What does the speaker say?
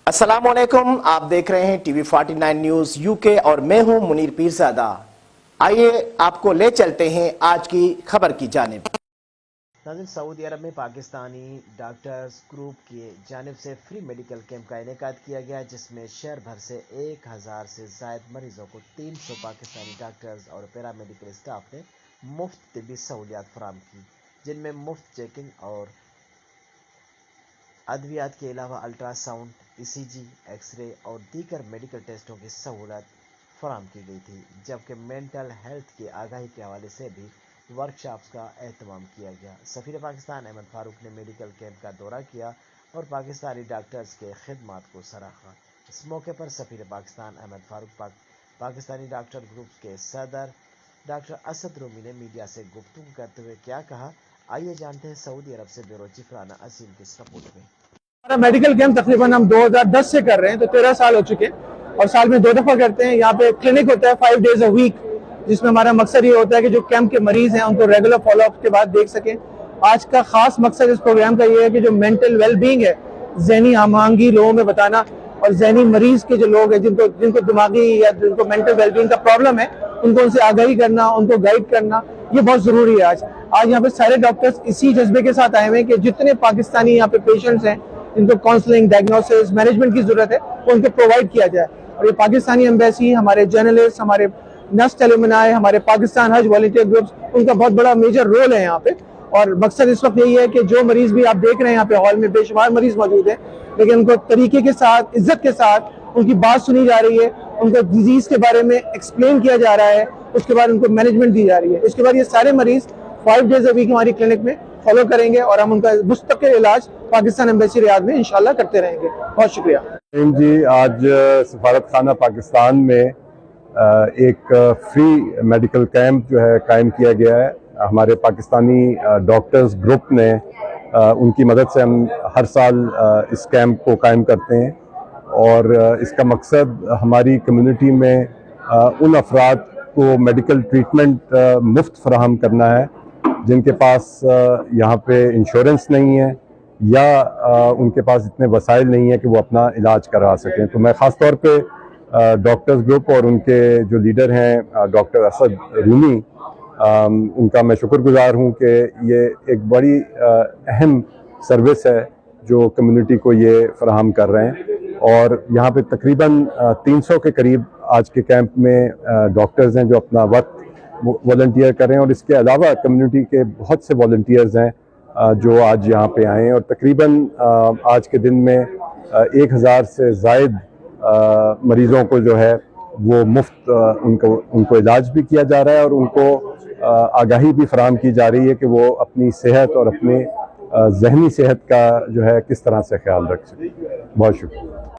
अस्सलामुअलैकुम, आप देख रहे हैं टीवी 49 न्यूज यूके और मैं हूं मुनीर पीरजादा। आइए आपको ले चलते हैं आज की खबर की जानिब। नाज़रीन, सऊदी अरब में पाकिस्तानी डॉक्टर्स ग्रुप की जानिब से फ्री मेडिकल कैंप का इनेकाद किया गया, जिसमें शहर भर से 1000 से ज़ायद मरीजों को 300 पाकिस्तानी डॉक्टर्स और पैरामेडिकल स्टाफ ने मुफ्त तिब्बी सहूलियात फराम की, जिनमें मुफ्त चेकिंग और अद्वियात के अलावा अल्ट्रासाउंड, ईसीजी, एक्सरे और दीगर मेडिकल टेस्टों की सहूलत फराम की गई थी, जबकि मेंटल हेल्थ की आगाही के हवाले से भी वर्कशॉप्स का एहतमाम किया गया। सफीर पाकिस्तान अहमद फारूक ने मेडिकल कैंप का दौरा किया और पाकिस्तानी डॉक्टर्स के खिदमात को सराहा। इस मौके पर सफीर पाकिस्तान अहमद फारूक पाकिस्तानी डॉक्टर ग्रुप के सदर डॉक्टर असद रूमी ने मीडिया से गुफ्तगू करते हुए क्या कहा, आइए जानते हैं सऊदी अरब से ब्यूरो चीफ राना असीम की सपोर्ट में। हमारा मेडिकल कैंप तकरीबन हम 2010 से कर रहे हैं, तो 13 साल हो चुके हैं और साल में 2 दफा करते हैं। यहाँ पे क्लिनिक होता है 5 डेज अ वीक, जिसमें हमारा मकसद ये होता है कि जो कैंप के मरीज हैं उनको रेगुलर फॉलोअप के बाद देख सकें। आज का खास मकसद इस प्रोग्राम का ये है कि जो मेंटल वेलबींग है, जहनी हमआहंगी लोगों में बताना, और जहनी मरीज के जो लोग हैं जिनको दिमागी या जिनको मेंटल वेलबींग का प्रॉब्लम है, उनको उनसे आगाही करना, उनको गाइड करना, ये बहुत जरूरी है। आज यहाँ पे सारे डॉक्टर्स इसी जज्बे के साथ आए हुए हैं कि जितने पाकिस्तानी यहाँ पे पेशेंट्स हैं जिनको काउंसलिंग, डायग्नोसिस, मैनेजमेंट की जरूरत है, वो उनको प्रोवाइड किया जाए। और ये पाकिस्तानी एम्बेसी, हमारे जर्नलिस्ट, हमारे नस्ट एलुमनाई, हमारे पाकिस्तान हज वॉलंटियर ग्रुप्स, उनका बहुत बड़ा मेजर रोल है यहाँ पे। और मकसद इस वक्त यही है कि जो मरीज भी आप देख रहे हैं यहाँ पे हॉल में बेशुमार मरीज मौजूद है, लेकिन उनको तरीके के साथ, इज्जत के साथ उनकी बात सुनी जा रही है, उनको डिजीज के बारे में एक्सप्लेन किया जा रहा है, उसके बाद उनको मैनेजमेंट दी जा रही है। इसके बाद ये सारे मरीज 5 डेज अ वीक हमारी क्लिनिक में फॉलो करेंगे और हम उनका मुस्तकिल इलाज पाकिस्तान एम्बेसी रियाद में इंशाल्लाह करते रहेंगे। बहुत शुक्रिया जी। आज सफारत खाना पाकिस्तान में एक फ्री मेडिकल कैंप जो है कायम किया गया है। हमारे पाकिस्तानी डॉक्टर्स ग्रुप ने उनकी मदद से हम हर साल इस कैंप को कायम करते हैं, और इसका मकसद हमारी कम्युनिटी में उन अफराद को मेडिकल ट्रीटमेंट मुफ्त फराहम करना है जिनके पास यहाँ पे इंश्योरेंस नहीं है या उनके पास इतने वसाइल नहीं है कि वो अपना इलाज करा सकें। तो मैं ख़ास तौर पे डॉक्टर्स ग्रुप और उनके जो लीडर हैं डॉक्टर असद रूमी, उनका मैं शुक्रगुजार हूँ कि ये एक बड़ी अहम सर्विस है जो कम्युनिटी को ये फराहम कर रहे हैं। और यहाँ पे तकरीबन 300 के करीब आज के कैंप में डॉक्टर्स हैं जो अपना वक्त वॉलंटियर कर रहे हैं, और इसके अलावा कम्युनिटी के बहुत से वॉलंटियर्स हैं जो आज यहाँ पे आए हैं। और तकरीबन आज के दिन में 1000 से ज़ायद मरीज़ों को जो है वो मुफ्त उनको इलाज भी किया जा रहा है, और उनको आगाही भी फराहम की जा रही है कि वो अपनी सेहत और अपने जहनी सेहत का जो है किस तरह से ख्याल रख सकें। बहुत शुक्रिया।